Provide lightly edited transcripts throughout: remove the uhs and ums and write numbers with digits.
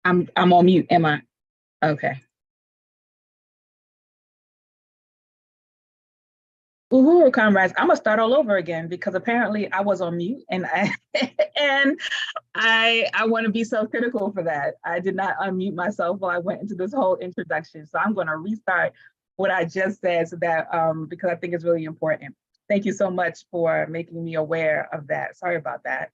I'm on mute, am I? Okay. Uhuru comrades, I'm gonna start all over again because apparently I was on mute and I and I want to be self-critical for that. I did not unmute myself while I went into this whole introduction. So I'm gonna restart what I just said so that because I think it's really important. Thank you so much for making me aware of that. Sorry about that.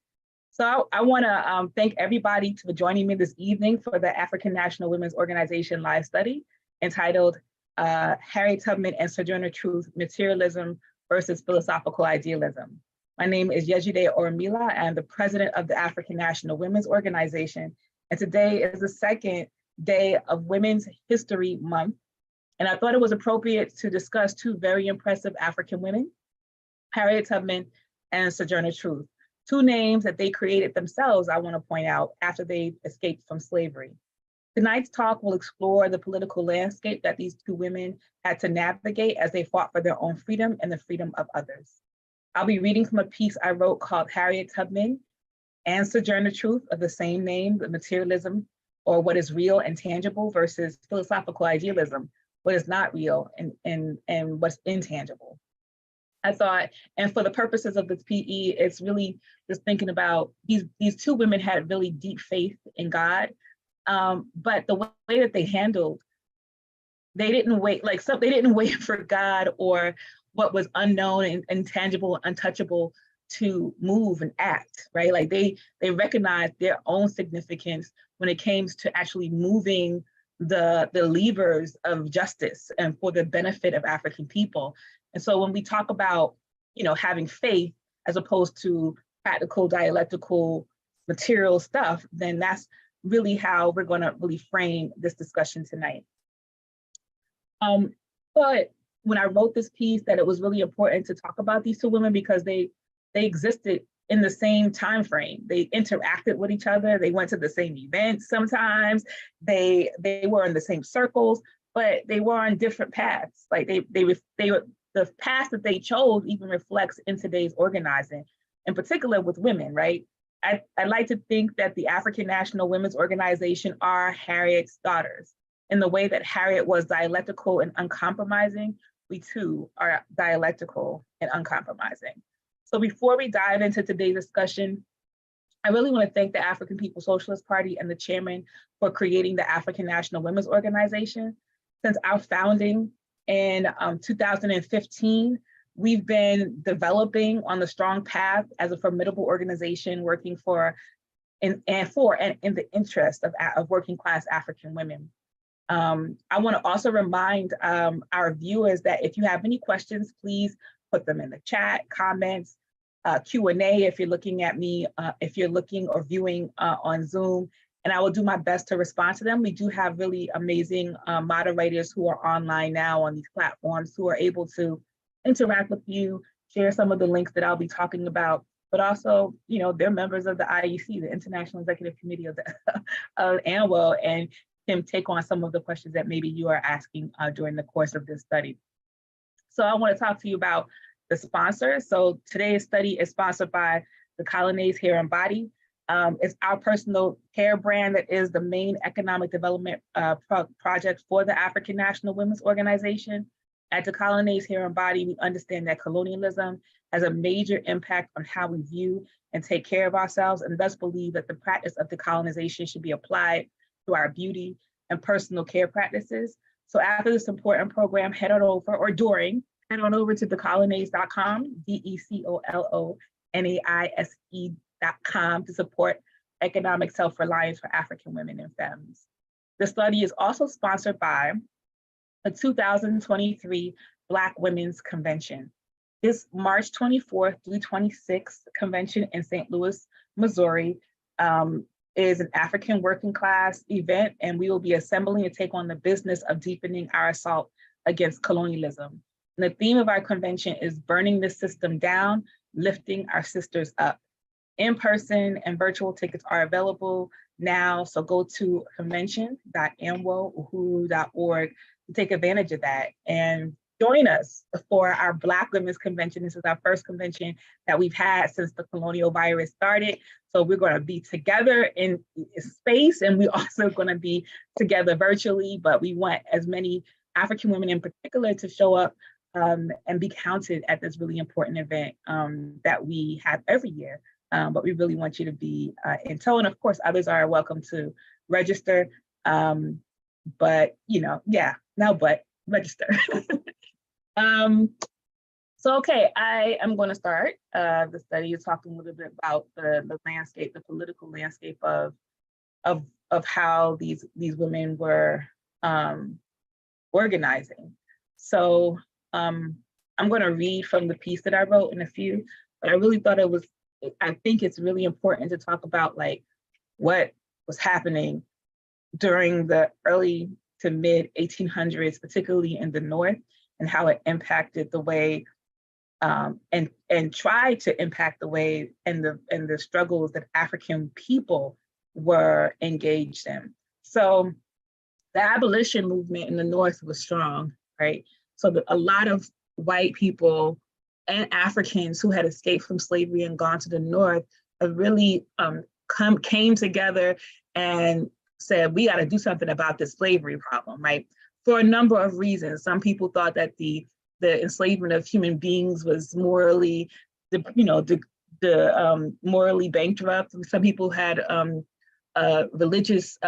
So I want to thank everybody for joining me this evening for the African National Women's Organization live study entitled Harriet Tubman and Sojourner Truth, Materialism versus Philosophical Idealism. My name is Yejide Orunmila. I'm the president of the African National Women's Organization. And today is the second day of Women's History Month. And I thought it was appropriate to discuss two very impressive African women, Harriet Tubman and Sojourner Truth. Two names that they created themselves, I want to point out, after they escaped from slavery. Tonight's talk will explore the political landscape that these two women had to navigate as they fought for their own freedom and the freedom of others. I'll be reading from a piece I wrote called Harriet Tubman and Sojourner Truth of the same name, the materialism, or what is real and tangible versus philosophical idealism, what is not real and what's intangible. I thought, and for the purposes of this PE, it's really just thinking about these two women had really deep faith in God, but the way that they handled, they didn't wait, they didn't wait for God or what was unknown and intangible, untouchable to move and act, right? Like they recognized their own significance when it came to actually moving the levers of justice and for the benefit of African people. And so when we talk about, having faith as opposed to practical, dialectical, material stuff, then that's really how we're going to really frame this discussion tonight. But when I wrote this piece, that it was really important to talk about these two women because they existed in the same time frame. They interacted with each other. They went to the same events sometimes. They were in the same circles, but they were on different paths. Like they were the path that they chose even reflects in today's organizing, in particular with women, right? I like to think that the African National Women's Organization are Harriet's daughters. In the way that Harriet was dialectical and uncompromising, we too are dialectical and uncompromising. So before we dive into today's discussion, I really want to thank the African People's Socialist Party and the chairman for creating the African National Women's Organization. Since our founding in 2015, we've been developing on the strong path as a formidable organization working for and in the interest of working class African women. I want to also remind our viewers that if you have any questions, please put them in the chat, comments, Q&A if you're looking at me, if you're looking or viewing on Zoom, and I will do my best to respond to them. We do have really amazing moderators who are online now on these platforms who are able to interact with you, share some of the links that I'll be talking about, but also, they're members of the IEC, the International Executive Committee of ANWO, and can take on some of the questions that maybe you are asking during the course of this study. So I want to talk to you about the sponsor. So today's study is sponsored by the Colonnades Hair and Body. It's our personal hair brand that is the main economic development project for the African National Women's Organization. At the Colonnades Hair and Body, we understand that colonialism has a major impact on how we view and take care of ourselves, and thus believe that the practice of decolonization should be applied to our beauty and personal care practices. So after this important program, head on over to thecolonnades.com, DECOLONAISE.com to support economic self-reliance for African women and femmes. The study is also sponsored by the 2023 Black Women's Convention. This March 24th through 26th convention in St. Louis, Missouri, is an African working class event, and we will be assembling to take on the business of deepening our assault against colonialism. And the theme of our convention is burning the system down, lifting our sisters up. In-person and virtual tickets are available now, so go to convention.anwo.uhuru.org to take advantage of that. And join us for our Black Women's Convention. This is our first convention that we've had since the colonial virus started. So we're going to be together in space, and we're also going to be together virtually, but we want as many African women in particular to show up and be counted at this really important event that we have every year. But we really want you to be in tow. And of course, others are welcome to register. But, register. So, okay, I am going to start the study talking a little bit about the landscape, the political landscape of how these women were organizing. So I'm going to read from the piece that I wrote in a few, but I really thought I think it's really important to talk about like what was happening during the early to mid 1800s, particularly in the North, and how it impacted the way and tried to impact the way and the struggles that African people were engaged in. So the abolition movement in the North was strong, right? So a lot of white people and Africans who had escaped from slavery and gone to the North really came together and said, we got to do something about this slavery problem, right? For a number of reasons. Some people thought that the enslavement of human beings was morally, morally bankrupt. Some people had religious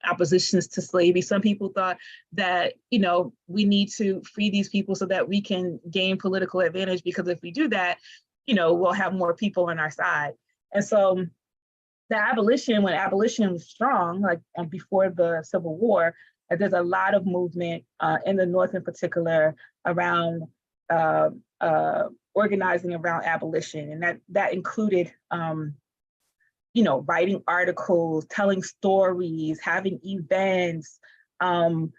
oppositions to slavery. Some people thought that, we need to free these people so that we can gain political advantage, because if we do that, we'll have more people on our side. And so when abolition was strong, like before the Civil War, there's a lot of movement in the North in particular around organizing around abolition. And that included writing articles, telling stories, having events, in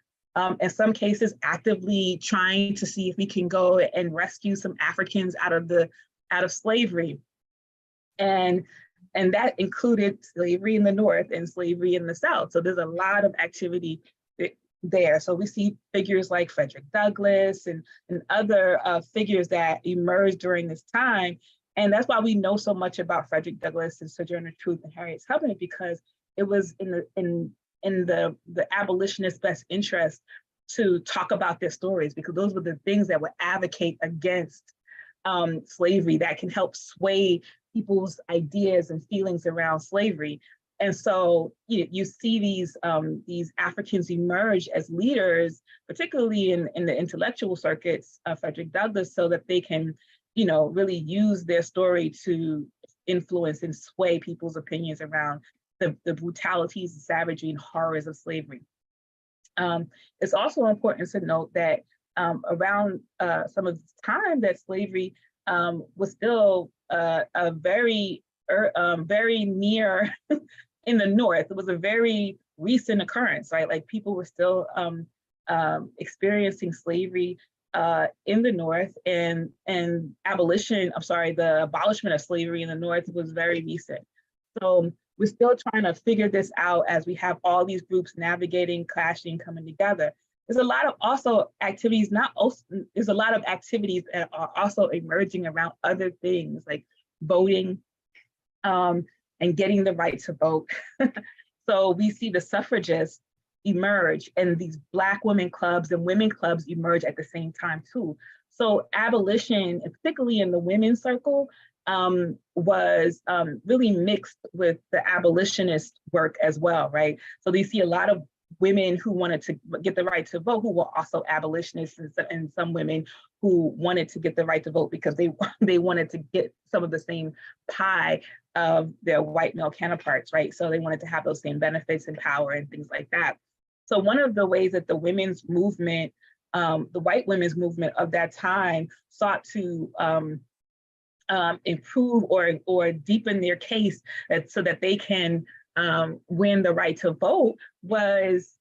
some cases actively trying to see if we can go and rescue some Africans out of slavery. And that included slavery in the North and slavery in the South. So there's a lot of activity there. So we see figures like Frederick Douglass and other figures that emerged during this time. And that's why we know so much about Frederick Douglass and Sojourner Truth and Harriet's Covenant, because it was in the abolitionists' best interest to talk about their stories, because those were the things that would advocate against slavery, that can help sway people's ideas and feelings around slavery. And so you see these Africans emerge as leaders, particularly in the intellectual circuits, Frederick Douglass, so that they can really use their story to influence and sway people's opinions around the brutalities, the savagery, and horrors of slavery. It's also important to note that around some of the time that slavery was still very near in the North. It was a very recent occurrence, right? Like people were still experiencing slavery in the North, and the abolishment of slavery in the North was very recent. So we're still trying to figure this out as we have all these groups navigating, clashing, coming together. There's a lot of activities that are also emerging around other things like voting and getting the right to vote. So we see the suffragists emerge, and these Black women clubs and women clubs emerge at the same time too. So abolition, particularly in the women's circle, was really mixed with the abolitionist work as well, right? So you see a lot of women who wanted to get the right to vote who were also abolitionists, and some women who wanted to get the right to vote because they wanted to get some of the same pie of their white male counterparts, right? So they wanted to have those same benefits and power and things like that. So one of the ways that the women's movement, the white women's movement of that time, sought to improve or deepen their case so that they can win the right to vote was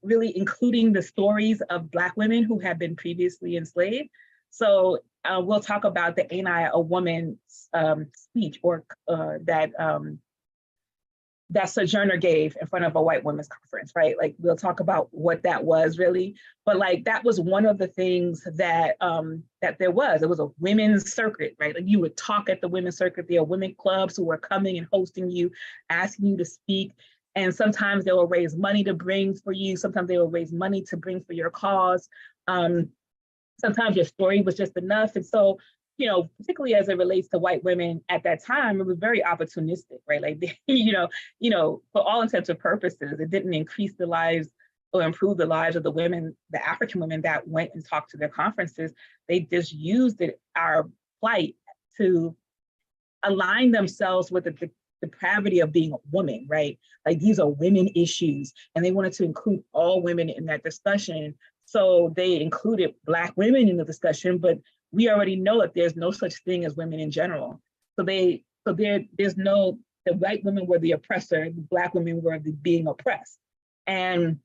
really including the stories of Black women who had been previously enslaved. So we'll talk about the Ain't I a Woman speech, or that that Sojourner gave in front of a white women's conference, right? Like we'll talk about what that was really, but like that was one of the things that that there was. It was a women's circuit, right? Like you would talk at the women's circuit. There are women clubs who were coming and hosting you, asking you to speak. And sometimes they will raise money to bring for you. Sometimes they will raise money to bring for your cause. Sometimes your story was just enough. And so, you know, particularly as it relates to white women at that time, it was very opportunistic, right? Like, for all intents and purposes, it didn't increase the lives or improve the lives of the women, the African women that went and talked to their conferences. They just used our plight to align themselves with the depravity of being a woman, right? Like these are women issues, and they wanted to include all women in that discussion. So they included Black women in the discussion, but we already know that there's no such thing as women in general. The white women were the oppressor, the Black women were being oppressed. And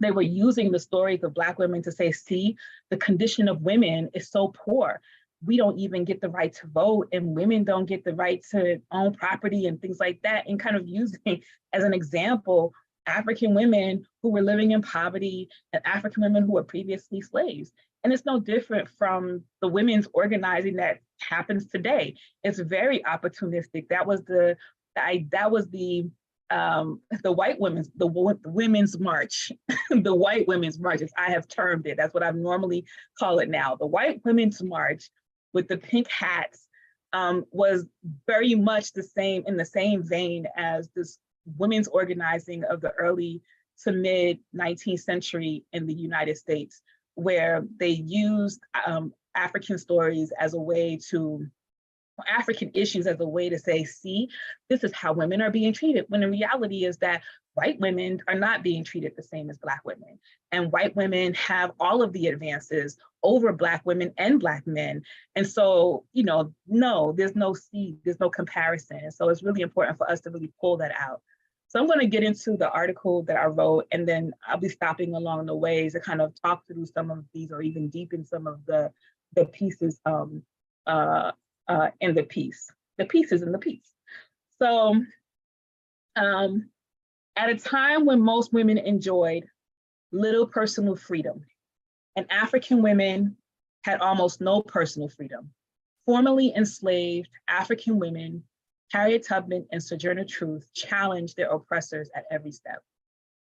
they were using the stories of Black women to say, see, the condition of women is so poor. We don't even get the right to vote, and women don't get the right to own property and things like that, and kind of using as an example African women who were living in poverty and African women who were previously slaves. And it's no different from the women's organizing that happens today. It's very opportunistic. That was the women's march, the white women's march, as I have termed it. That's what I normally call it now. The white women's march with the pink hats was very much in the same vein as this women's organizing of the early to mid 19th century in the United States, where they used African stories as a way to, African issues as a way to say, see, this is how women are being treated, when the reality is that white women are not being treated the same as Black women. And white women have all of the advances over Black women and Black men. And so, no, there's no comparison. And so it's really important for us to really pull that out. So I'm going to get into the article that I wrote, and then I'll be stopping along the way to kind of talk through some of these, or even deepen some of the pieces in the piece, the pieces in the piece. So at a time when most women enjoyed little personal freedom, and African women had almost no personal freedom, formerly enslaved African women, Harriet Tubman and Sojourner Truth, challenged their oppressors at every step.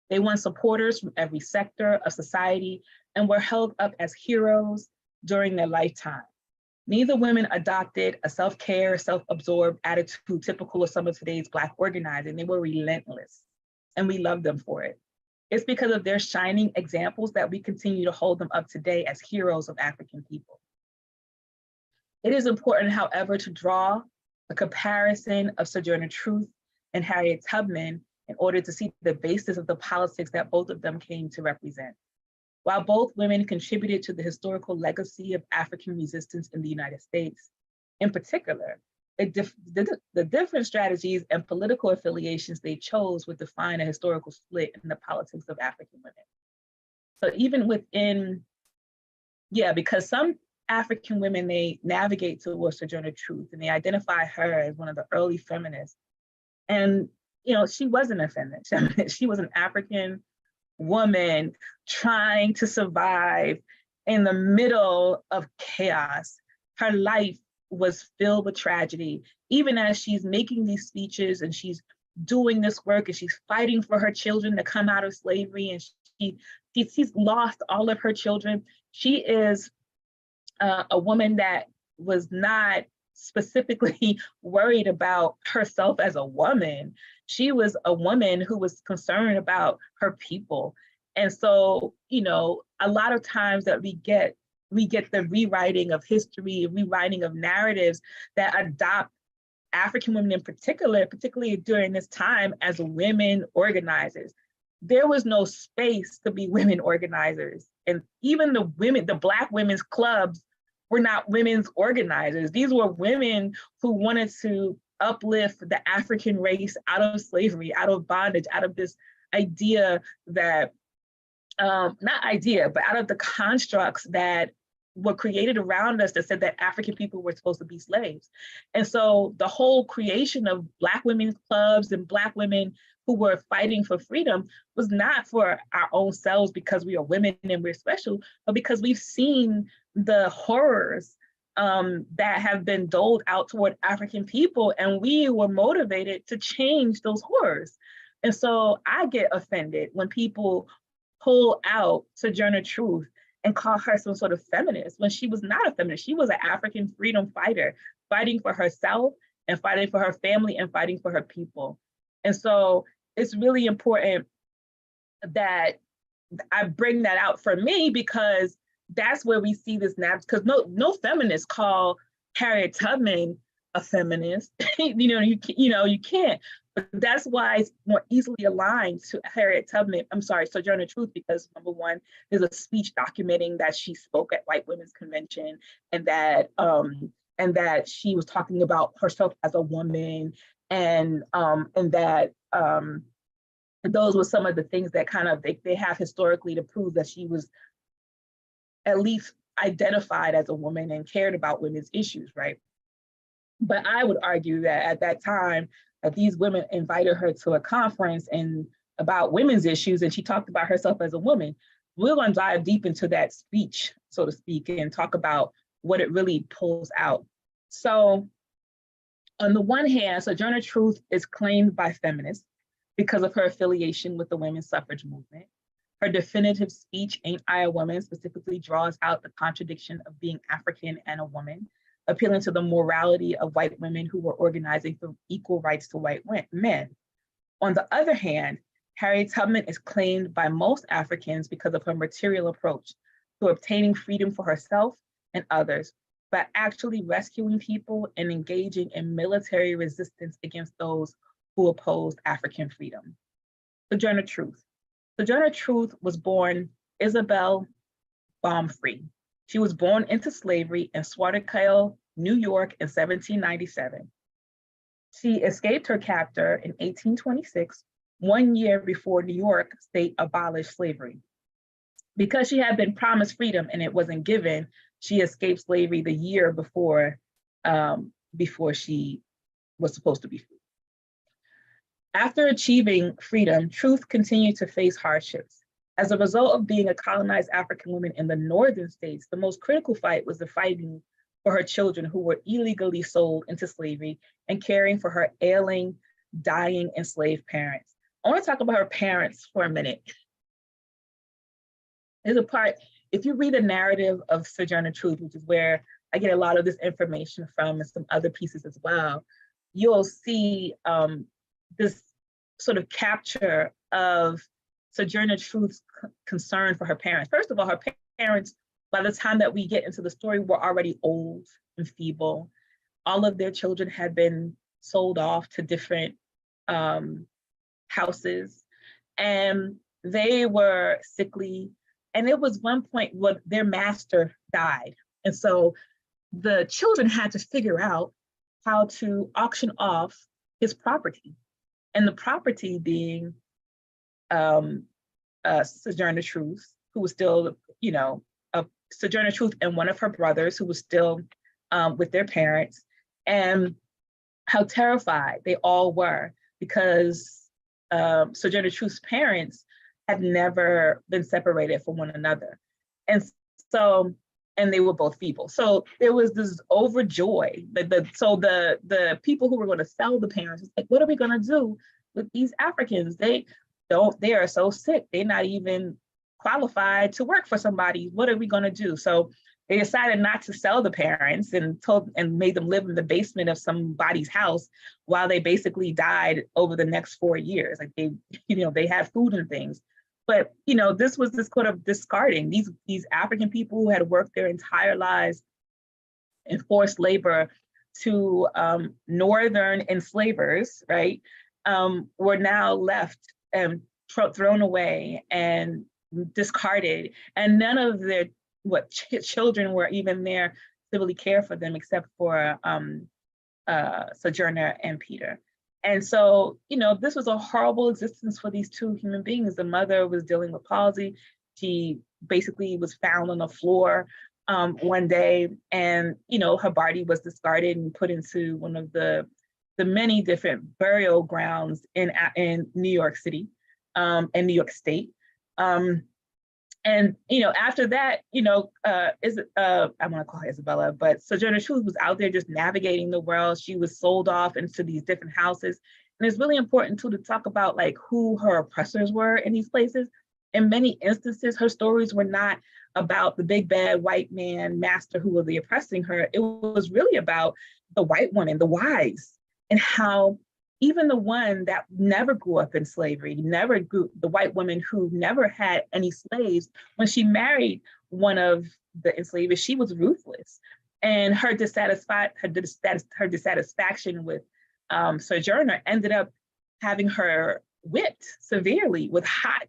They won supporters from every sector of society and were held up as heroes during their lifetime. Neither women adopted a self-care, self-absorbed attitude typical of some of today's Black organizing. They were relentless, and we love them for it. It's because of their shining examples that we continue to hold them up today as heroes of African people. It is important, however, to draw a comparison of Sojourner Truth and Harriet Tubman in order to see the basis of the politics that both of them came to represent. While both women contributed to the historical legacy of African resistance in the United States, in particular, the different strategies and political affiliations they chose would define a historical split in the politics of African women. So even within, because some African women, they navigate towards Sojourner Truth and they identify her as one of the early feminists. And, she wasn't a feminist. She was an African woman trying to survive in the middle of chaos. Her life was filled with tragedy. Even as she's making these speeches and she's doing this work and she's fighting for her children to come out of slavery, and she's lost all of her children. She is a woman that was not specifically worried about herself as a woman. She was a woman who was concerned about her people. And so, a lot of times that we get the rewriting of history, rewriting of narratives that adopt African women in particular, particularly during this time, as women organizers. There was no space to be women organizers. And even the Black women's clubs were not women's organizers. These were women who wanted to uplift the African race out of slavery, out of bondage, out of this idea that, not idea, but out of the constructs that were created around us that said that African people were supposed to be slaves. And so the whole creation of Black women's clubs and Black women who were fighting for freedom was not for our own selves because we are women and we're special, but because we've seen the horrors that have been doled out toward African people, and we were motivated to change those horrors. And so I get offended when people pull out Sojourner Truth and call her some sort of feminist when she was not a feminist. She was an African freedom fighter, fighting for herself and fighting for her family and fighting for her people. And so it's really important that I bring that out for me, because that's where we see this now, because no feminists call Harriet Tubman a feminist. You can't. But that's why it's more easily aligned to Sojourner Truth, because number one, there's a speech documenting that she spoke at White Women's Convention, and that she was talking about herself as a woman, and that those were some of the things that kind of they have historically to prove that she was at least identified as a woman and cared about women's issues, right? But I would argue that at that time, that these women invited her to a conference and about women's issues, and she talked about herself as a woman. We're going to dive deep into that speech, so to speak, and talk about what it really pulls out. So on the one hand, Sojourner Truth is claimed by feminists because of her affiliation with the women's suffrage movement. Her definitive speech, Ain't I a Woman, specifically draws out the contradiction of being African and a woman, appealing to the morality of white women who were organizing for equal rights to white men. On the other hand, Harriet Tubman is claimed by most Africans because of her material approach to obtaining freedom for herself and others, by actually rescuing people and engaging in military resistance against those who opposed African freedom. Sojourner Truth. Sojourner Truth was born Isabel Baumfree. She was born into slavery in Swartkill, New York in 1797. She escaped her captor in 1826, 1 year before New York state abolished slavery. Because she had been promised freedom and it wasn't given, she escaped slavery the year before she was supposed to be free. After achieving freedom, Truth continued to face hardships. As a result of being a colonized African woman in the northern states, the most critical fight was the fighting for her children who were illegally sold into slavery and caring for her ailing, dying enslaved parents. I want to talk about her parents for a minute. There's a part, if you read the narrative of Sojourner Truth, which is where I get a lot of this information from and some other pieces as well, you'll see this sort of capture of Sojourner Truth's concern for her parents. First of all, her parents, by the time that we get into the story, were already old and feeble. All of their children had been sold off to different houses, and they were sickly. And it was one point where their master died. And so the children had to figure out how to auction off his property. And the property being Sojourner Truth, who was still, Sojourner Truth and one of her brothers who was still with their parents, and how terrified they all were because Sojourner Truth's parents had never been separated from one another. And they were both feeble. So there was this overjoy. So the people who were going to sell the parents was like, what are we going to do with these Africans? They are so sick. They're not even qualified to work for somebody. What are we going to do? So they decided not to sell the parents and made them live in the basement of somebody's house while they basically died over the next 4 years. Like they had food and things. But this was this kind of discarding these African people who had worked their entire lives in forced labor to northern enslavers, right? Were now left and thrown away and discarded, and none of their children were even there to really care for them except for Sojourner and Peter. And so, this was a horrible existence for these two human beings. The mother was dealing with palsy. She basically was found on the floor one day, and her body was discarded and put into one of the many different burial grounds in New York City and New York State. And after that, I want to call her Isabella, but Sojourner Truth was out there just navigating the world. She was sold off into these different houses. And it's really important too to talk about like who her oppressors were in these places. In many instances, her stories were not about the big bad white man master who was oppressing her. It was really about the white woman, the wives, and how even the one that never grew up in slavery, the white woman who never had any slaves, when she married one of the enslavers, she was ruthless. And her dissatisfaction with Sojourner ended up having her whipped severely with hot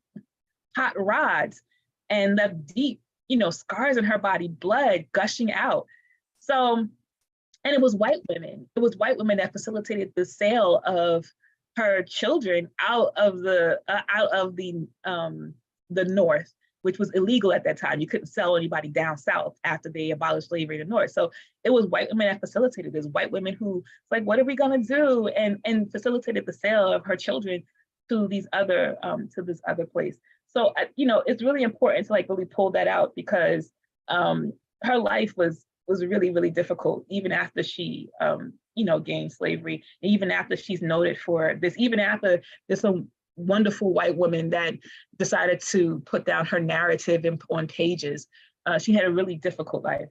rods, and left deep, scars in her body, blood gushing out. So, and it was white women. It was white women that facilitated the sale of her children out of the North, which was illegal at that time. You couldn't sell anybody down South after they abolished slavery in the North. So it was white women that facilitated this. White women who like, what are we gonna do? And facilitated the sale of her children to these other to this other place. So it's really important to like really pull that out, because her life was really, really difficult, even after she, gained slavery, and even after she's noted for this, even after there's some wonderful white woman that decided to put down her narrative on pages. She had a really difficult life.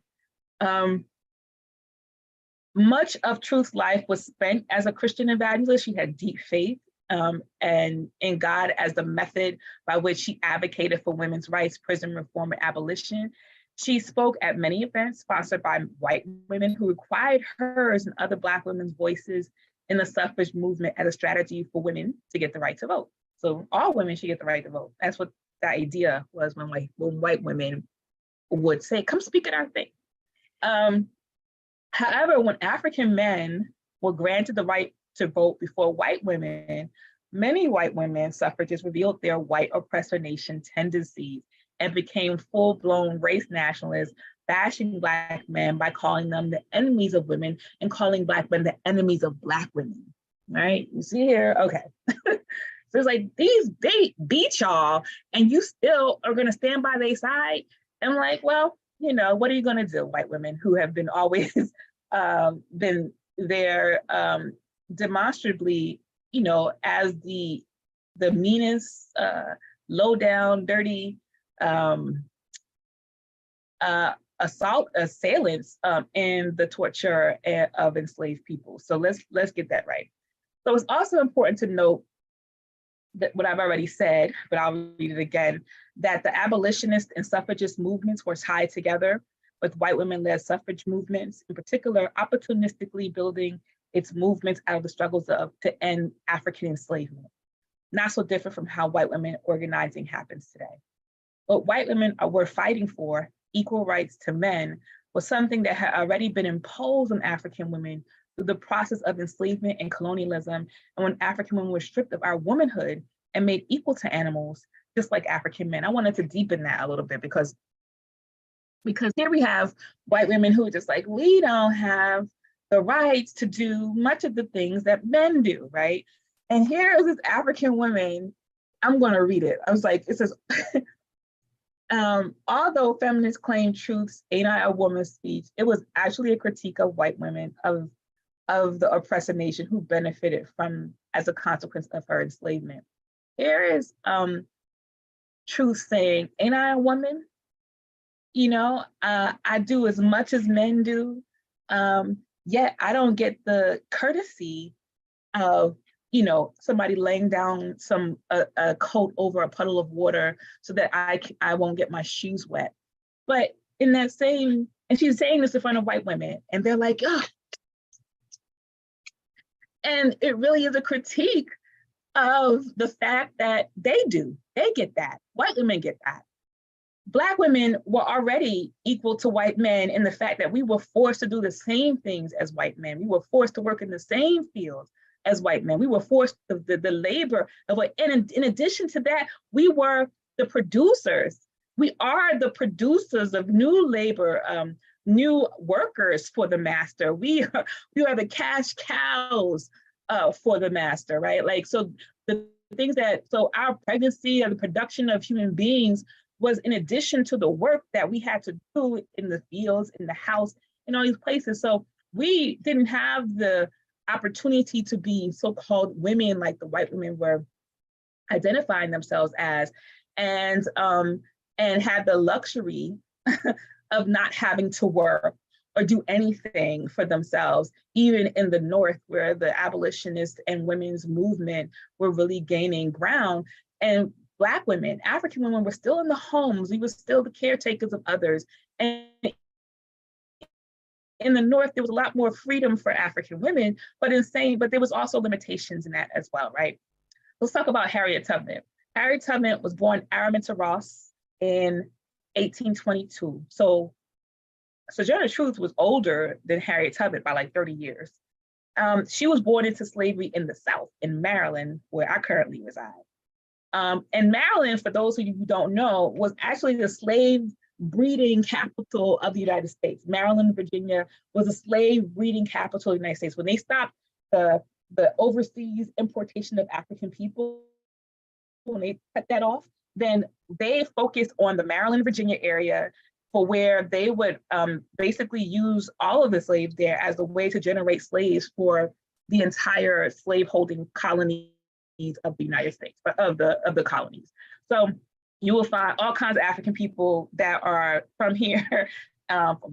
Much of Truth's life was spent as a Christian evangelist. She had deep faith and in God as the method by which she advocated for women's rights, prison reform, and abolition. She spoke at many events sponsored by white women who required hers and other Black women's voices in the suffrage movement as a strategy for women to get the right to vote. So all women should get the right to vote. That's what the idea was when white women would say, come speak at our thing. However, when African men were granted the right to vote before white women, many white women suffragists revealed their white oppressor nation tendencies and became full-blown race nationalists, bashing Black men by calling them the enemies of women and calling Black men the enemies of Black women, right? You see here, okay. So it's like, they beat y'all and you still are gonna stand by their side? And like, well, what are you gonna do, white women who have been always been there demonstrably, as the meanest, low down, dirty, assailants in the torture of enslaved people. So let's get that right. So it's also important to note that what I've already said, but I'll read it again, that the abolitionist and suffragist movements were tied together with white women-led suffrage movements, in particular, opportunistically building its movements out of the struggles to end African enslavement. Not so different from how white women organizing happens today. What white women were fighting for, equal rights to men, was something that had already been imposed on African women through the process of enslavement and colonialism, and when African women were stripped of our womanhood and made equal to animals, just like African men. I wanted to deepen that a little bit because here we have white women who are just like, we don't have the rights to do much of the things that men do, right? And here is this African woman, I'm gonna read it. I was like, it says, although feminists claim Truth's "Ain't I a Woman" speech, it was actually a critique of white women of the oppressor nation who benefited from as a consequence of her enslavement. Here is Truth saying, "Ain't I a woman? I do as much as men do, yet I don't get the courtesy of somebody laying down a coat over a puddle of water so that I won't get my shoes wet." But in that same, and she's saying this in front of white women, and they're like, oh. And it really is a critique of the fact that they get that. White women get that. Black women were already equal to white men in the fact that we were forced to do the same things as white men. We were forced to work in the same fields as white men. We were forced the labor of what, and in addition to that, we were the producers we are the producers of new labor, new workers for the master. We are the cash cows for the master, right? Like, so the things that, so our pregnancy and the production of human beings was in addition to the work that we had to do in the fields, in the house, in all these places. So we didn't have the opportunity to be so-called women like the white women were identifying themselves as, and had the luxury of not having to work or do anything for themselves, even in the North, where the abolitionist and women's movement were really gaining ground. And Black women, African women, were still in the homes. We were still the caretakers of others. And in the North, there was a lot more freedom for African women, but there was also limitations in that as well, right? Let's talk about Harriet Tubman. Harriet Tubman was born Araminta Ross in 1822. So Sojourner Truth was older than Harriet Tubman by like 30 years. She was born into slavery in the South, in Maryland, where I currently reside. And Maryland, for those of you who don't know, was actually the slave breeding capital of the United States. Maryland, Virginia was a slave breeding capital of the United States. When they stopped the overseas importation of African people, when they cut that off, then they focused on the Maryland, Virginia area for where they would basically use all of the slaves there as a way to generate slaves for the entire slaveholding colonies of the United States, of the colonies. So you will find all kinds of African people that are from here,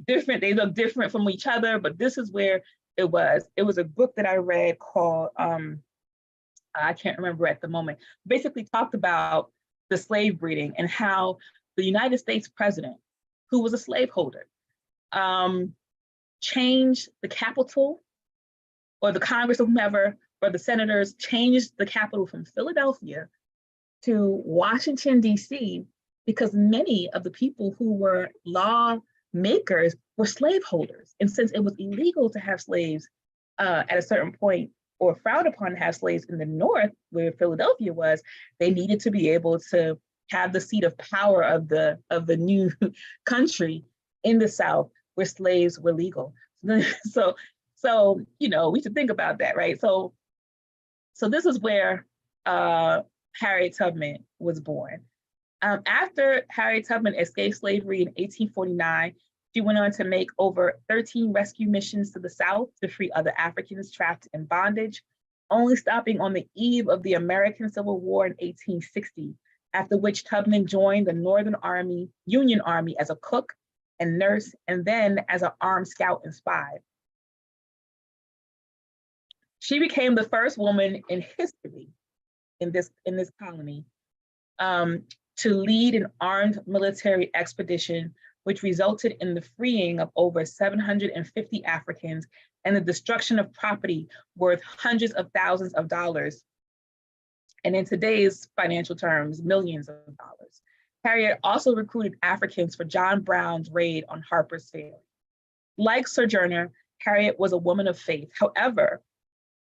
different. They look different from each other, but this is where it was. It was a book that I read called, I can't remember at the moment, basically talked about the slave breeding and how the United States president, who was a slaveholder, changed the capital, or the Congress or whomever, or the senators changed the capital from Philadelphia to Washington, D.C., because many of the people who were lawmakers were slaveholders. And since it was illegal to have slaves at a certain point, or frowned upon to have slaves in the North, where Philadelphia was, they needed to be able to have the seat of power of the new country in the South, where slaves were legal. So you know, we should think about that, right? So this is where Harriet Tubman was born. After Harriet Tubman escaped slavery in 1849, she went on to make over 13 rescue missions to the South to free other Africans trapped in bondage, only stopping on the eve of the American Civil War in 1860, after which Tubman joined the Northern Union Army as a cook and nurse, and then as an armed scout and spy. She became the first woman in history in this colony to lead an armed military expedition, which resulted in the freeing of over 750 Africans and the destruction of property worth hundreds of thousands of dollars, and in today's financial terms, millions of dollars. Harriet also recruited Africans for John Brown's raid on Harper's Ferry. Like Sojourner, Harriet was a woman of faith. However,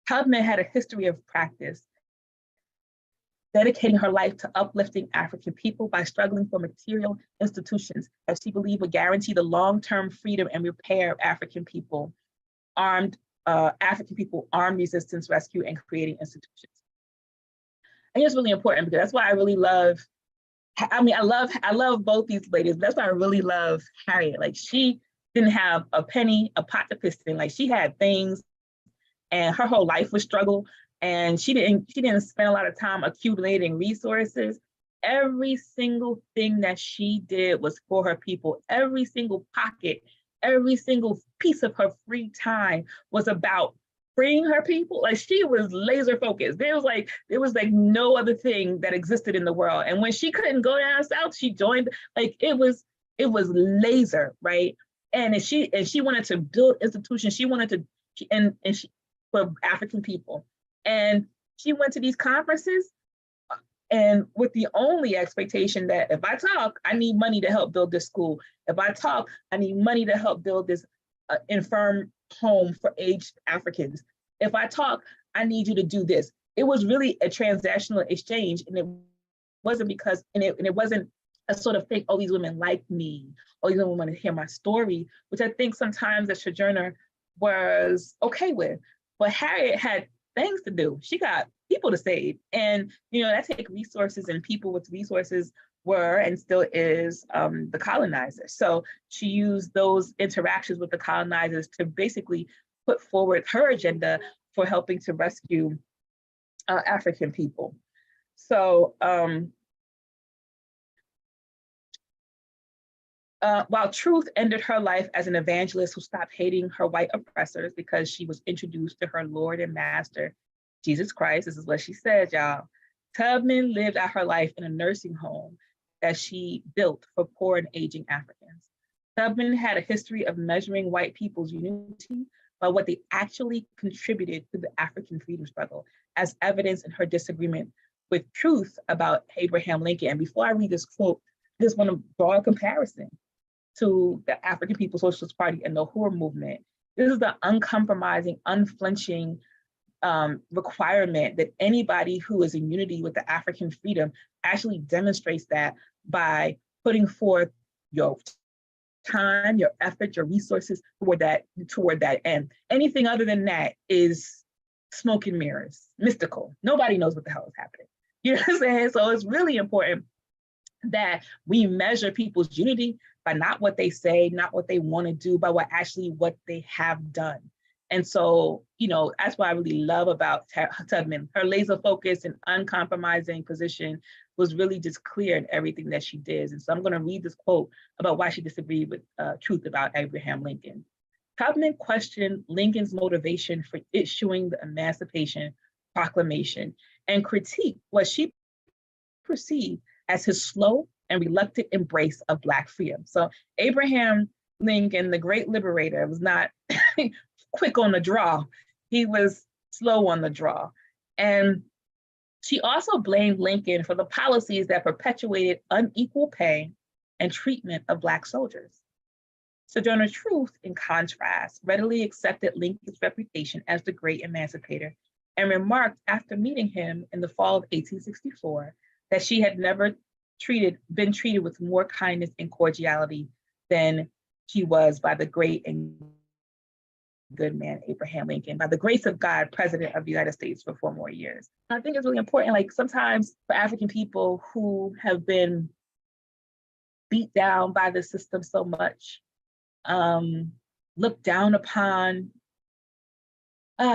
Tubman had a history of practice, dedicating her life to uplifting African people by struggling for material institutions that she believed would guarantee the long-term freedom and repair of African people, armed resistance, rescue, and creating institutions. I think it's really important because that's why I really love, I love both these ladies, but that's why I really love Harriet. Like, she didn't have a penny, a pot to piss in. Like, she had things, and her whole life was struggle. And she didn't spend a lot of time accumulating resources. Every single thing that she did was for her people. Every single pocket, every single piece of her free time was about freeing her people. Like, she was laser focused. There was like no other thing that existed in the world. And when she couldn't go down south, she joined. Like, it was laser, right? And she wanted to build institutions. She wanted to for African people. And she went to these conferences and with the only expectation that if I talk, I need money to help build this school. If I talk, I need money to help build this infirm home for aged Africans. If I talk, I need you to do this. It was really a transactional exchange, and it wasn't a sort of think, oh, these women like me, oh, these women want to hear my story, which I think sometimes the Sojourner was okay with. But Harriet had things to do. She got people to save. And, that take resources, and people with resources were and still is the colonizers. So she used those interactions with the colonizers to basically put forward her agenda for helping to rescue African people. So while Truth ended her life as an evangelist who stopped hating her white oppressors because she was introduced to her Lord and Master, Jesus Christ, this is what she said, y'all. Tubman lived out her life in a nursing home that she built for poor and aging Africans. Tubman had a history of measuring white people's unity by what they actually contributed to the African freedom struggle, as evidenced in her disagreement with Truth about Abraham Lincoln. And before I read this quote, I just want to draw a comparison to the African People's Socialist Party and the Hoover movement. This is the uncompromising, unflinching requirement that anybody who is in unity with the African freedom actually demonstrates that by putting forth your time, your effort, your resources toward that end. Anything other than that is smoke and mirrors, mystical. Nobody knows what the hell is happening. You know what I'm saying? So it's really important that we measure people's unity by not what they say, not what they want to do, but what they have done. And so, that's what I really love about Tubman. Her laser focus and uncompromising position was really just clear in everything that she did. And so I'm going to read this quote about why she disagreed with Truth about Abraham Lincoln. Tubman questioned Lincoln's motivation for issuing the Emancipation Proclamation and critiqued what she perceived as his slow and reluctant embrace of Black freedom. So Abraham Lincoln, the great liberator, was not quick on the draw. He was slow on the draw. And she also blamed Lincoln for the policies that perpetuated unequal pay and treatment of Black soldiers. Sojourner Truth, in contrast, readily accepted Lincoln's reputation as the great emancipator and remarked after meeting him in the fall of 1864 that she had never been treated with more kindness and cordiality than she was by the great and good man, Abraham Lincoln, by the grace of God, President of the United States for 4 more years. I think it's really important, like sometimes for African people who have been beat down by the system so much, looked down upon,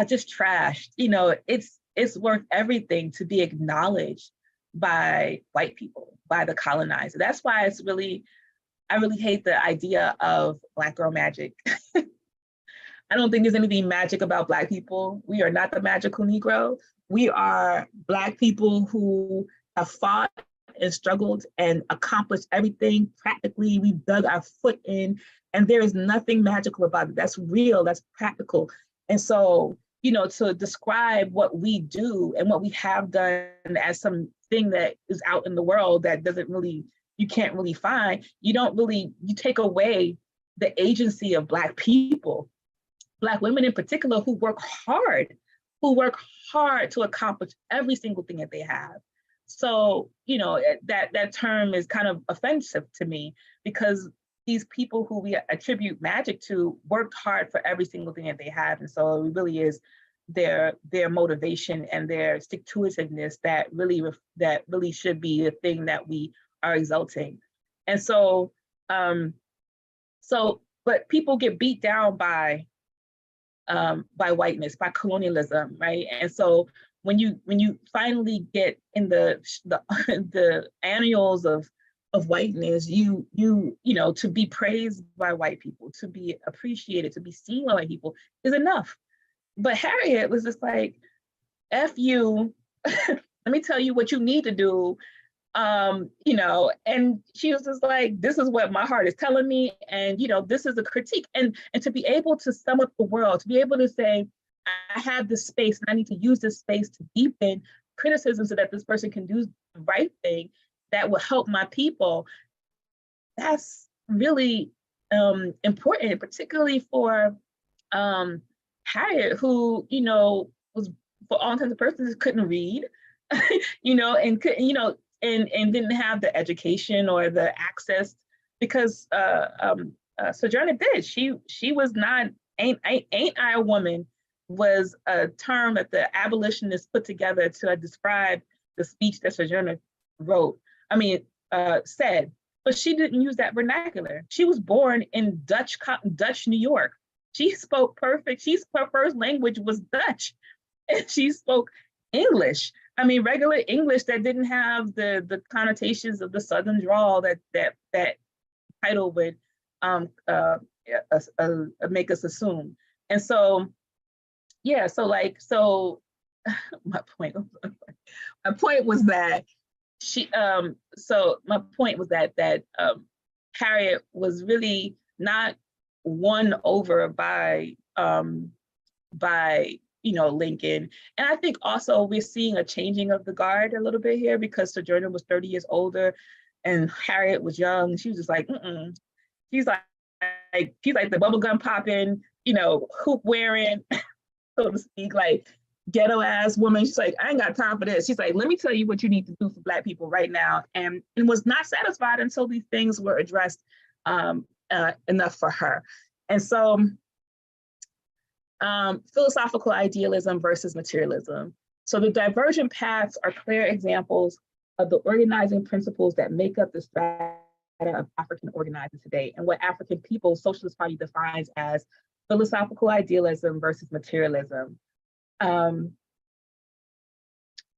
just trashed, it's worth everything to be acknowledged by white people, by the colonizer. That's why I really hate the idea of Black girl magic. I don't think there's anything magic about Black people. We are not the magical Negro. We are Black people who have fought and struggled and accomplished everything practically. We dug our foot in, and there is nothing magical about it. That's real, that's practical. And so, to describe what we do and what we have done as something that is out in the world that you can't really find, you take away the agency of Black people, Black women in particular, who work hard to accomplish every single thing that they have. So, that term is kind of offensive to me, because these people who we attribute magic to worked hard for every single thing that they have. And so it really is their motivation and their stick-to-itiveness that really should be the thing that we are exalting. And so, but people get beat down by whiteness, by colonialism, right? And so when you finally get in the annals of whiteness, you to be praised by white people, to be appreciated, to be seen by white people is enough. But Harriet was just like, F you, let me tell you what you need to do. And she was just like, this is what my heart is telling me. And, this is a critique. And to be able to sum up the world, to be able to say, I have this space and I need to use this space to deepen criticism so that this person can do the right thing that will help my people. That's really important, particularly for Harriet, who, was, for all intents and purposes, couldn't read, and and didn't have the education or the access, because Sojourner did. She was not, ain't I a woman was a term that the abolitionists put together to describe the speech that Sojourner wrote. Said, but she didn't use that vernacular. She was born in Dutch New York. She spoke perfect. Her first language was Dutch, and she spoke English. Regular English that didn't have the connotations of the Southern drawl that title would make us assume. And so, yeah. So my point was that Harriet was really not won over by Lincoln. And I think also we're seeing a changing of the guard a little bit here, because Sojourner was 30 years older and Harriet was young. She was just like, she's like the bubblegum popping, hoop wearing, so to speak, like ghetto ass woman. She's like, I ain't got time for this. She's like, let me tell you what you need to do for Black people right now. And was not satisfied until these things were addressed enough for her. And so philosophical idealism versus materialism. So the divergent paths are clear examples of the organizing principles that make up the strata of African organizing today, and what African People's Socialist Party defines as philosophical idealism versus materialism.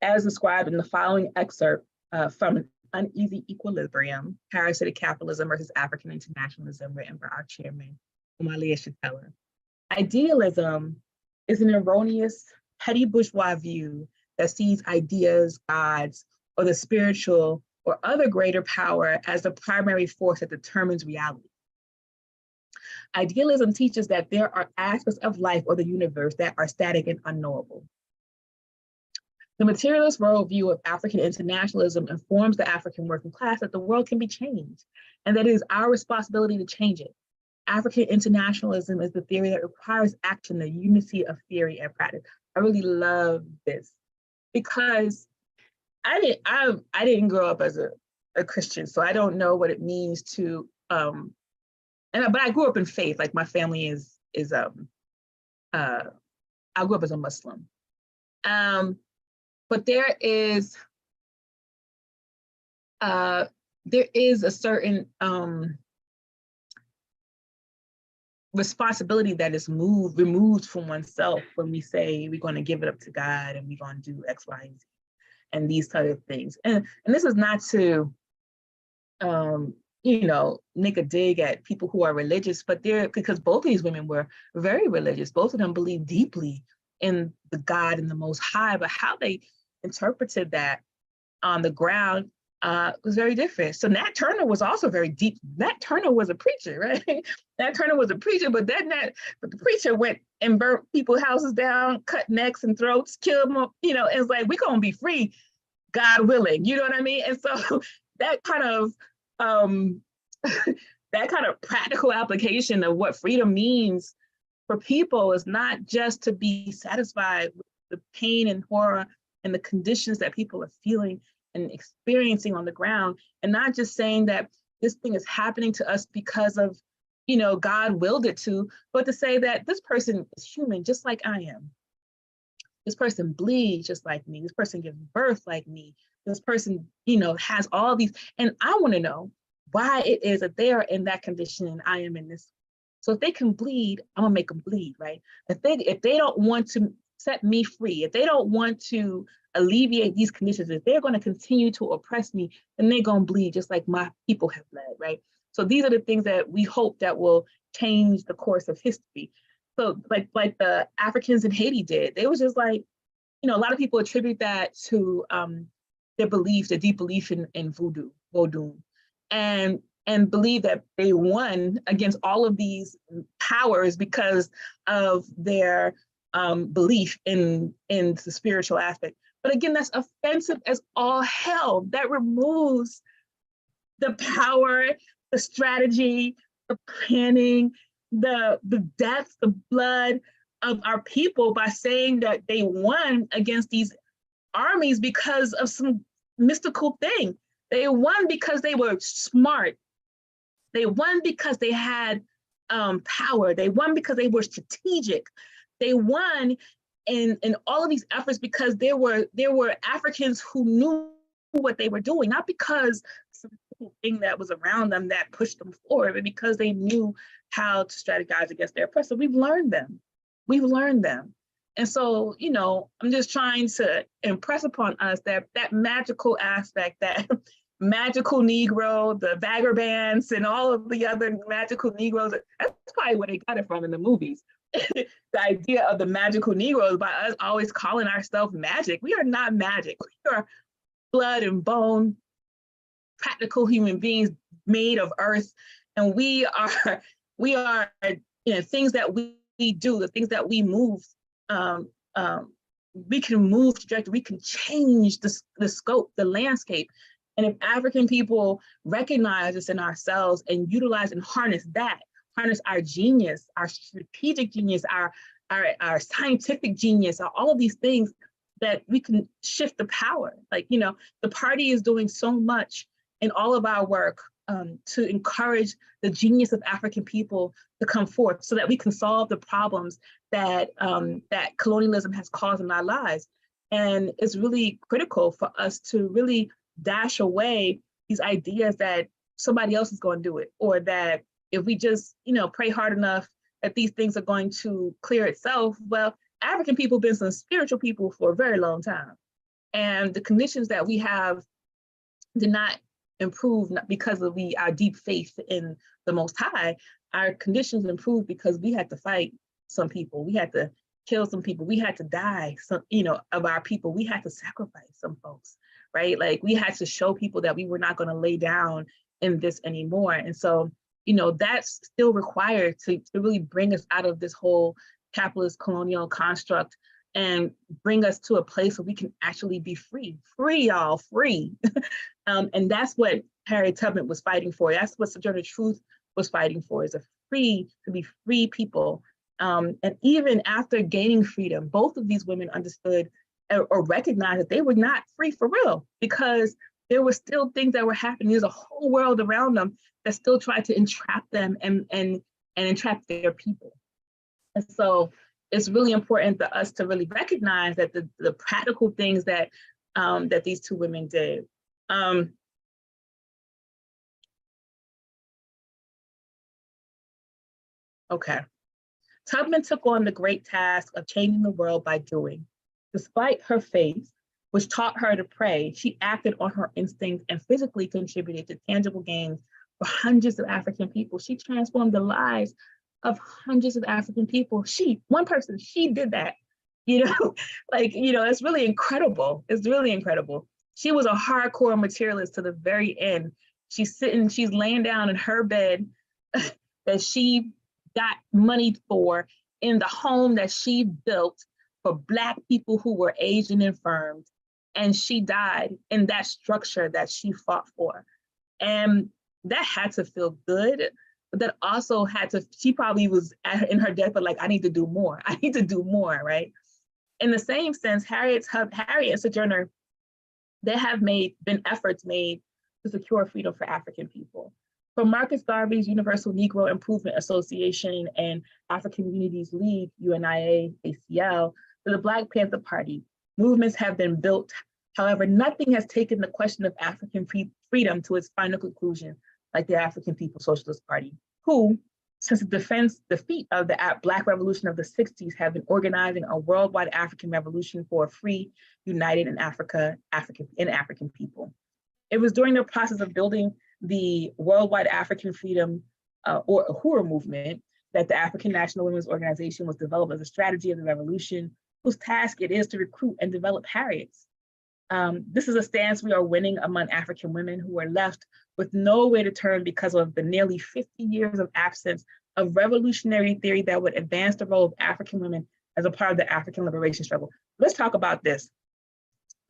As described in the following excerpt from An Uneasy Equilibrium, Parasitic Capitalism versus African Internationalism, written by our chairman, Umalia Shatella. Idealism is an erroneous, petty bourgeois view that sees ideas, gods, or the spiritual or other greater power as the primary force that determines reality. Idealism teaches that there are aspects of life or the universe that are static and unknowable. The materialist worldview of African internationalism informs the African working class that the world can be changed, and that it is our responsibility to change it. African internationalism is the theory that requires action, the unity of theory and practice. I really love this, because I didn't grow up as a Christian, so I don't know what it means to but I grew up in faith. Like, my family is I grew up as a Muslim. But there is a certain responsibility that is removed from oneself when we say we're going to give it up to God and we're going to do X, Y, and Z, and these type of things. And this is not to make a dig at people who are religious, but because both of these women were very religious. Both of them believed deeply in the God and the Most High, but how they interpreted that on the ground was very different. So Nat Turner was also very deep. Nat Turner was a preacher, right? Nat Turner was a preacher, but the preacher went and burnt people's houses down, cut necks and throats, killed them. It's like, we're gonna be free, God willing. You know what I mean? And so that kind of practical application of what freedom means for people is not just to be satisfied with the pain and horror and the conditions that people are feeling and experiencing on the ground, and not just saying that this thing is happening to us because of, God willed it to, but to say that this person is human just like I am. This person bleeds just like me. This person gives birth like me. This person, has all these, and I want to know why it is that they are in that condition and I am in this. So if they can bleed, I'm gonna make them bleed, right? If they don't want to set me free, if they don't want to alleviate these conditions, if they're going to continue to oppress me, then they're going to bleed just like my people have bled, right? So these are the things that we hope that will change the course of history. So like the Africans in Haiti did, they was just like, a lot of people attribute that to their deep belief in voodoo, and believe that they won against all of these powers because of their belief in the spiritual aspect. But again, that's offensive as all hell. That removes the power, the strategy, the planning, the death, the blood of our people by saying that they won against these armies because of some mystical thing. They won because they were smart. They won because they had power. They won because they were strategic. They won in all of these efforts because there were Africans who knew what they were doing, not because some thing that was around them that pushed them forward, but because they knew how to strategize against their oppressor. We've learned them. We've learned them. And so, you know, I'm just trying to impress upon us that magical aspect, that magical Negro, the vagabonds, and all of the other magical Negroes. That's probably where they got it from in the movies. The idea of the magical Negroes by us always calling ourselves magic. We are not magic. We are blood and bone, practical human beings made of earth. And we are, you know, things that we do, the things that we move, we can move trajectory, we can change the scope, the landscape. And if African people recognize this in ourselves and utilize and harness our genius, our strategic genius, our scientific genius, all of these things, that we can shift the power. Like, you know, the party is doing so much in all of our work to encourage the genius of African people to come forth so that we can solve the problems that that colonialism has caused in our lives. And it's really critical for us to really dash away these ideas that somebody else is going to do it, or that if we just, you know, pray hard enough that these things are going to clear itself. Well, African people have been some spiritual people for a very long time. And the conditions that we have did not improve because of our deep faith in the Most High. Our conditions improved because we had to fight some people. We had to kill some people. We had to die some, you know, of our people. We had to sacrifice some folks, right? Like, we had to show people that we were not going to lay down in this anymore. And so, you know, that's still required to really bring us out of this whole capitalist colonial construct and bring us to a place where we can actually be free, y'all, free. And that's what Harriet Tubman was fighting for. That's what Sojourner Truth was fighting for, is to be free people. And even after gaining freedom, both of these women understood or recognized that they were not free for real, because there were still things that were happening. There's a whole world around them that still tried to entrap them and entrap their people. And so it's really important for us to really recognize that the practical things that that these two women did. Okay. Tubman took on the great task of changing the world by doing. Despite her faith, which taught her to pray, she acted on her instincts and physically contributed to tangible gains for hundreds of African people. She transformed the lives of hundreds of African people. One person, she did that, you know, like, you know, it's really incredible. It's really incredible. She was a hardcore materialist to the very end. She's laying down in her bed that she got money for in the home that she built for Black people who were aged and infirmed. And she died in that structure that she fought for. And that had to feel good, but that also had to, she probably was in her death, but like, I need to do more. I need to do more, right? In the same sense, Harriet and Sojourner, there have been efforts made to secure freedom for African people. From Marcus Garvey's Universal Negro Improvement Association and African Unities League, UNIA, ACL, to the Black Panther Party, movements have been built. However, nothing has taken the question of African freedom to its final conclusion, like the African People's Socialist Party, who, since the defeat of the Black Revolution of the 60s, have been organizing a worldwide African revolution for a free, united in African people. It was during the process of building the worldwide African freedom or Uhuru movement that the African National Women's Organization was developed as a strategy of the revolution, whose task it is to recruit and develop Harriets. This is a stance we are winning among African women who are left with nowhere to turn because of the nearly 50 years of absence of revolutionary theory that would advance the role of African women as a part of the African liberation struggle. Let's talk about this,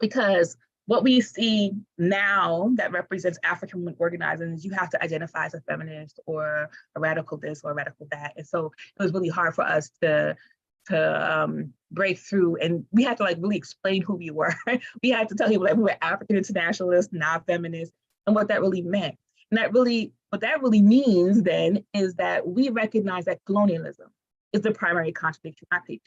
because what we see now that represents African women organizing is you have to identify as a feminist or a radical this or a radical that. And so it was really hard for us to break through, and we had to like really explain who we were. We had to tell people that we were African internationalists, not feminists, and what that really meant. And what that really means then is that we recognize that colonialism is the primary contradiction, not patriarchy.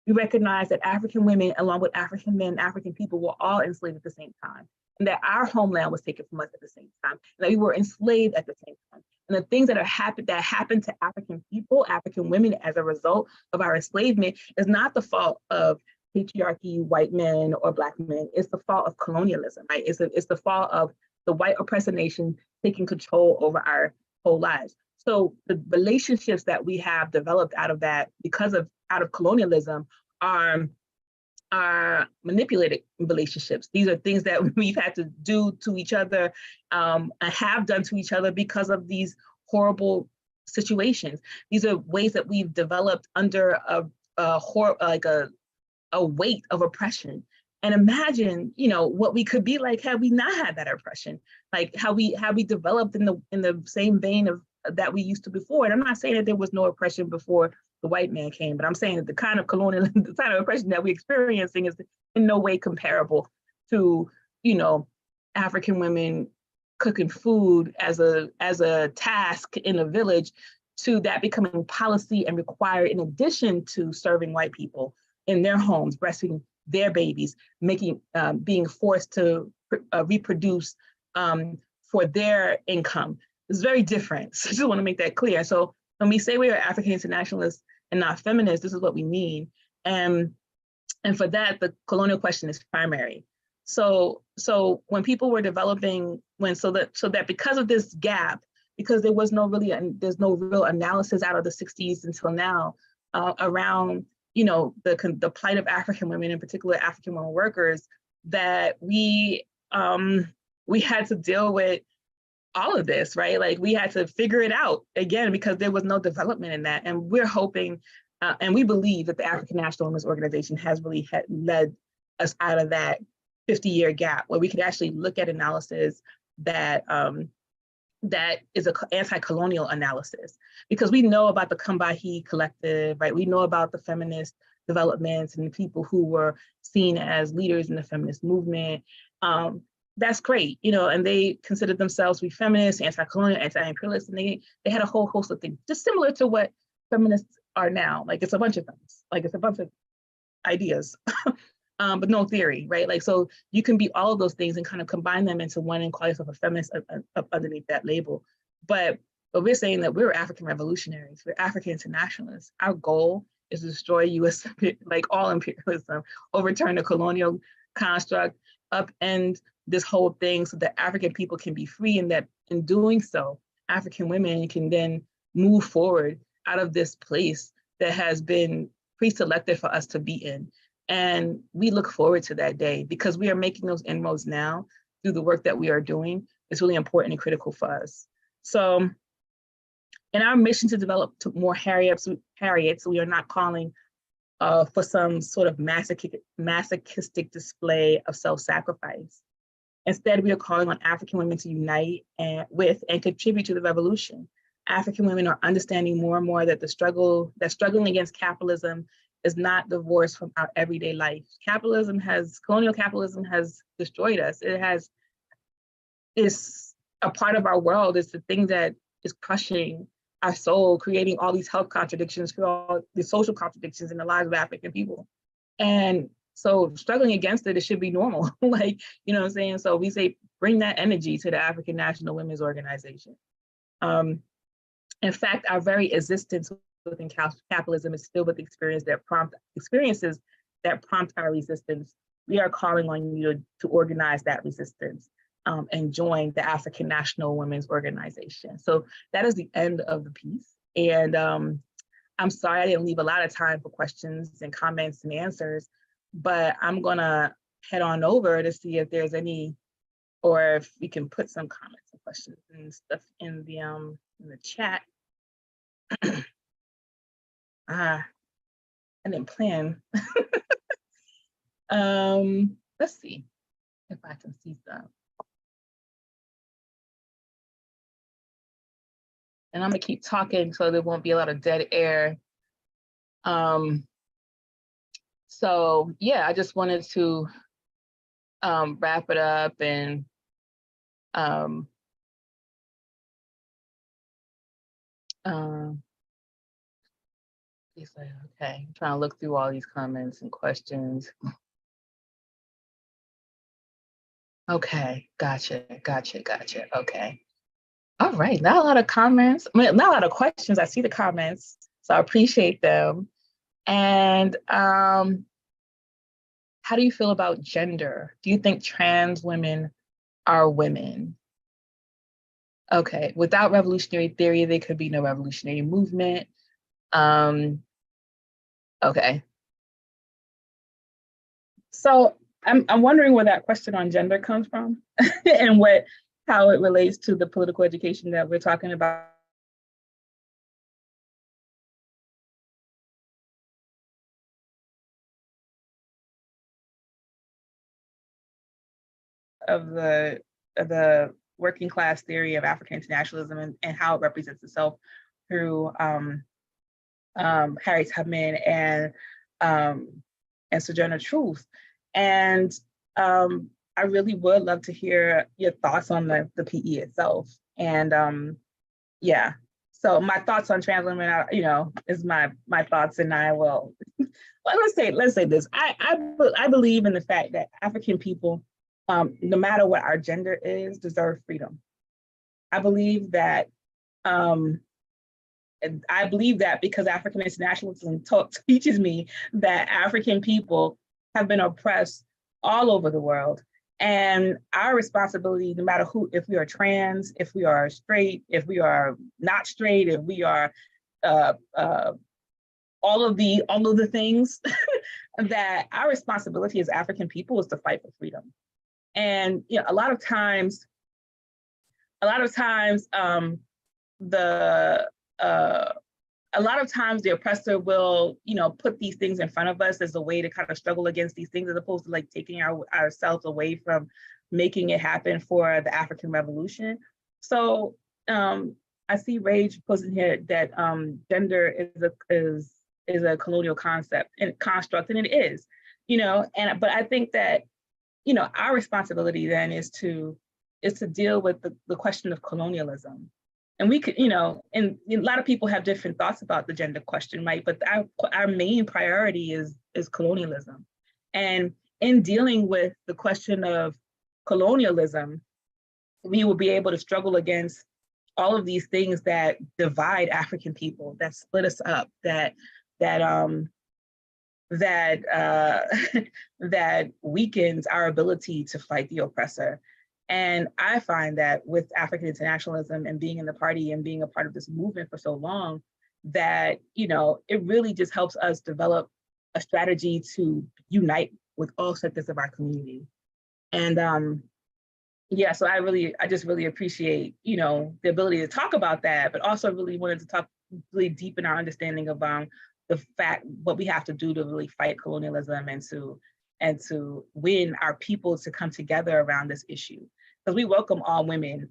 We recognize that African women, along with African men, African people, were all enslaved at the same time, and that our homeland was taken from us at the same time, and that we were enslaved at the same time. And the things that happened to African people, African women, as a result of our enslavement, is not the fault of patriarchy, white men, or Black men. It's the fault of colonialism, right? It's the fault of the white oppressor nation taking control over our whole lives. So the relationships that we have developed out of that, out of colonialism, are manipulated relationships. These are things that we've had to do to each other, and have done to each other because of these horrible situations. These are ways that we've developed under a weight of oppression. And imagine, what we could be like had we not had that oppression, like how we developed in the same vein of that we used to before. And I'm not saying that there was no oppression before the white man came, but I'm saying that the kind of the kind of oppression that we're experiencing is in no way comparable to, African women cooking food as a task in a village, to that becoming policy and required in addition to serving white people in their homes, breastfeeding their babies, being forced to reproduce for their income. It's very different. So I just want to make that clear. So when we say we are African internationalists and not feminists, this is what we mean. And for that, the colonial question is primary. So when people were developing, so that because of this gap, because there's no real analysis out of the 60s until now around the plight of African women, in particular African women workers, that we had to deal with all of this, right? Like we had to figure it out again because there was no development in that. And we're hoping, and we believe that the African National Women's Organization has really led us out of that 50-year gap, where we could actually look at analysis that is an anti-colonial analysis, because we know about the Kambahi collective, right? We know about the feminist developments and the people who were seen as leaders in the feminist movement. That's great, and they considered themselves to be feminists, anti-colonial, anti-imperialist, and they had a whole host of things, just similar to what feminists are now. Like it's a bunch of things, like it's a bunch of ideas, but no theory, right? Like, so you can be all of those things and kind of combine them into one and call yourself a feminist underneath that label. But we're saying that we're African revolutionaries, we're African internationalists. Our goal is to destroy US, like all imperialism, overturn the colonial construct, upend this whole thing so that African people can be free, and that in doing so, African women can then move forward out of this place that has been pre-selected for us to be in. And we look forward to that day because we are making those inroads now through the work that we are doing. It's really important and critical for us. So in our mission to develop more Harriets, we are not calling for some sort of masochistic display of self-sacrifice. Instead, we are calling on African women to unite with and contribute to the revolution. African women are understanding more and more that struggling against capitalism is not divorced from our everyday life. Colonial capitalism has destroyed us. It's a part of our world. It's the thing that is crushing our soul, creating all these health contradictions, all the social contradictions in the lives of African people. And so struggling against it should be normal. Like, you know what I'm saying? So we say, bring that energy to the African National Women's Organization. In fact, our very existence within capitalism is filled with experiences that prompt our resistance. We are calling on you to organize that resistance and join the African National Women's Organization. So that is the end of the piece. And I'm sorry I didn't leave a lot of time for questions and comments and answers, but I'm gonna head on over to see if there's any, or if we can put some comments and questions and stuff in the chat. I didn't plan. Let's see if I can see some. And I'm gonna keep talking so there won't be a lot of dead air. So yeah, I just wanted to wrap it up and he's like, okay, I'm trying to look through all these comments and questions. Okay, gotcha. Okay. All right, not a lot of comments. I mean, not a lot of questions. I see the comments, so I appreciate them. And how do you feel about gender? Do you think trans women are women? Okay, without revolutionary theory, there could be no revolutionary movement. Okay. So I'm wondering where that question on gender comes from and how it relates to the political education that we're talking about. Of the working class theory of African internationalism and how it represents itself through Harriet Tubman and Sojourner Truth. And I really would love to hear your thoughts on the PE itself. And yeah, so my thoughts on trans women are, is my thoughts, and I will. Well, let's say this. I believe in the fact that African people, no matter what our gender is, deserve freedom. I believe that. And I believe that because African internationalism teaches me that African people have been oppressed all over the world. And our responsibility, no matter who, if we are trans, if we are straight, if we are not straight, if we are all of the things, that our responsibility as African people is to fight for freedom. And a lot of times, the oppressor will, put these things in front of us as a way to kind of struggle against these things, as opposed to like taking ourselves away from making it happen for the African Revolution. So I see Rage posting here that gender is a colonial concept and construct, and it is, but I think that our responsibility then is to deal with the question of colonialism. And we could, and a lot of people have different thoughts about the gender question, right? But our main priority is colonialism. And in dealing with the question of colonialism, we will be able to struggle against all of these things that divide African people, that split us up, that weakens our ability to fight the oppressor. And I find that with African internationalism and being in the party and being a part of this movement for so long, that, it really just helps us develop a strategy to unite with all sectors of our community. And yeah, so I just really appreciate, the ability to talk about that, but also really wanted to talk, really deepen our understanding of the fact, what we have to do to really fight colonialism and to win our people to come together around this issue. Because we welcome all women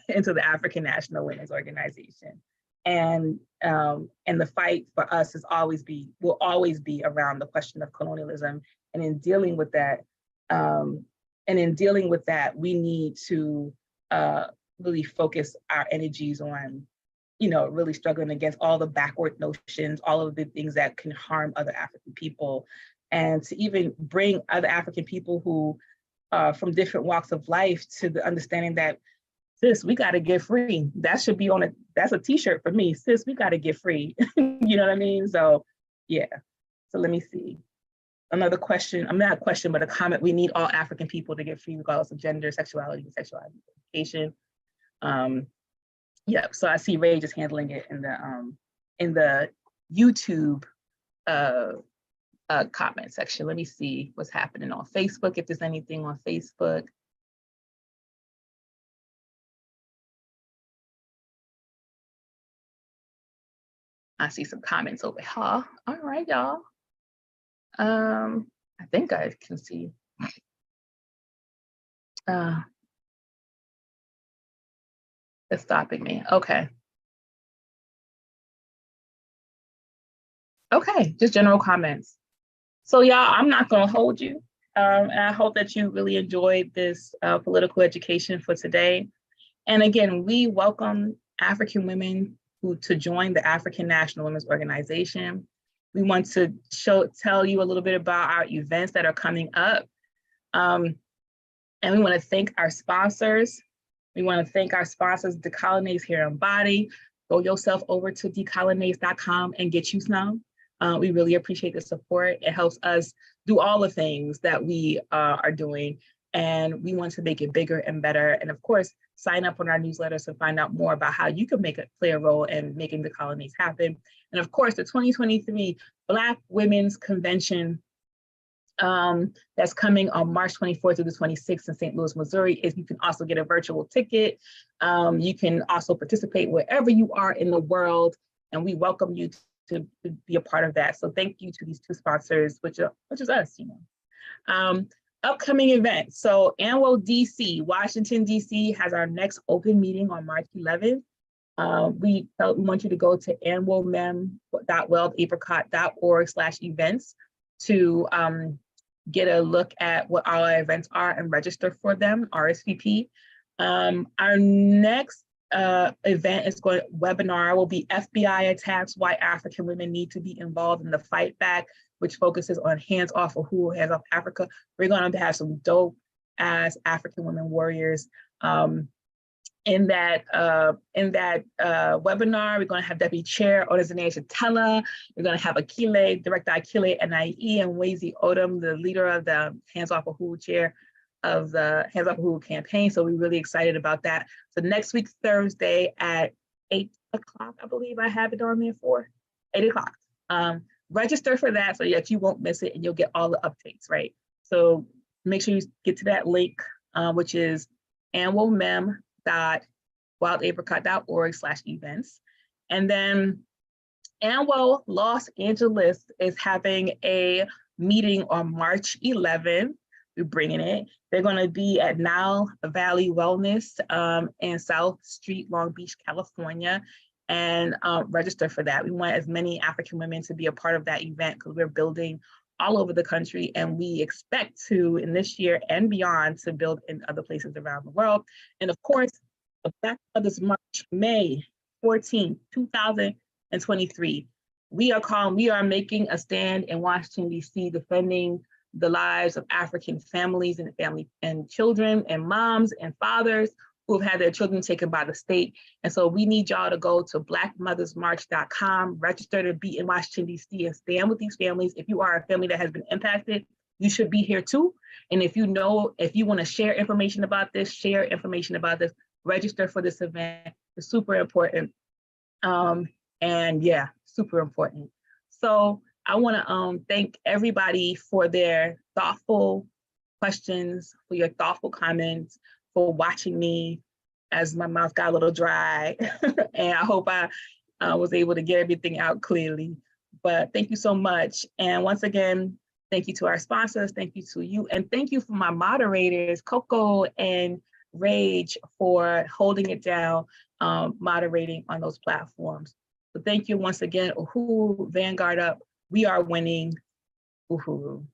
into the African National Women's Organization. And the fight for us will always be around the question of colonialism. And in dealing with that, we need to really focus our energies on really struggling against all the backward notions, all of the things that can harm other African people, and to even bring other African people who from different walks of life to the understanding that, sis, we got to get free. That should be that's a t-shirt for me. Sis, we got to get free. You know what I mean? So yeah. So let me see. Another question, not a question, but a comment. We need all African people to get free regardless of gender, sexuality, and sexual identification. Yeah, so I see Ray just handling it in the YouTube comment section. Let me see what's happening on Facebook, if there's anything on Facebook. I see some comments over here. All right, y'all. I think I can see. It's stopping me. Okay. Okay, just general comments. So y'all, I'm not gonna hold you. And I hope that you really enjoyed this political education for today. And again, we welcome African women to join the African National Women's Organization. We want to tell you a little bit about our events that are coming up. And we want to thank our sponsors. We want to thank our sponsors, Decolonize Hair and Body. Go yourself over to decolonize.com and get you some. We really appreciate the support. It helps us do all the things that we are doing, and we want to make it bigger and better. And of course, sign up on our newsletters to find out more about how you can play a role in making the colonies happen. And of course, the 2023 Black Women's Convention that's coming on March 24th through the 26th in St. Louis, Missouri. Is you can also get a virtual ticket. You can also participate wherever you are in the world, and we welcome you to be a part of that. So thank you to these two sponsors, which is us, you know. Upcoming events. So ANWO DC, Washington, DC has our next open meeting on March 11th. We want you to go to anwomem.weldapricot.org/events to get a look at what our events are and register for them, RSVP. Our next event is webinar will be FBI attacks, why African women need to be involved in the fight back, which focuses on hands off of who hands off Africa. We're going to have some dope ass African women warriors in that webinar. We're going to have Deputy Chair Odazane Shatella. We're going to have Director Akile NIE, and Wazy Odom, the leader of the Hands Off Wahoo chair of the Hands Off Wahoo campaign. So we're really excited about that. So next week, Thursday at 8 o'clock, I believe I have it on there for 8 o'clock. Register for that so that you won't miss it and you'll get all the updates, right? So make sure you get to that link, which is anwomem.weldapricot.org/events. And then ANWO Los Angeles is having a meeting on March 11th. We're bringing it. They're going to be at Nile Valley Wellness in South Street, Long Beach, California, and register for that. We want as many African women to be a part of that event because we're building all over the country, and we expect to, in this year and beyond, to build in other places around the world. And of course, the Black Mothers March, May 14, 2023. We are making a stand in Washington, DC, defending the lives of African families and children and moms and fathers who have had their children taken by the state. And so we need y'all to go to blackmothersmarch.com, register to be in Washington, DC, and stand with these families. If you are a family that has been impacted, you should be here too. And if you want to share information about this, register for this event. It's super important. And yeah, super important. So I want to thank everybody for their thoughtful questions, for your thoughtful comments, for watching me as my mouth got a little dry. And I hope I was able to get everything out clearly. But thank you so much. And once again, thank you to our sponsors. Thank you to you. And thank you for my moderators, Coco and Rage, for holding it down, moderating on those platforms. So thank you once again. Uhuru, Vanguard up. We are winning. Uhuru.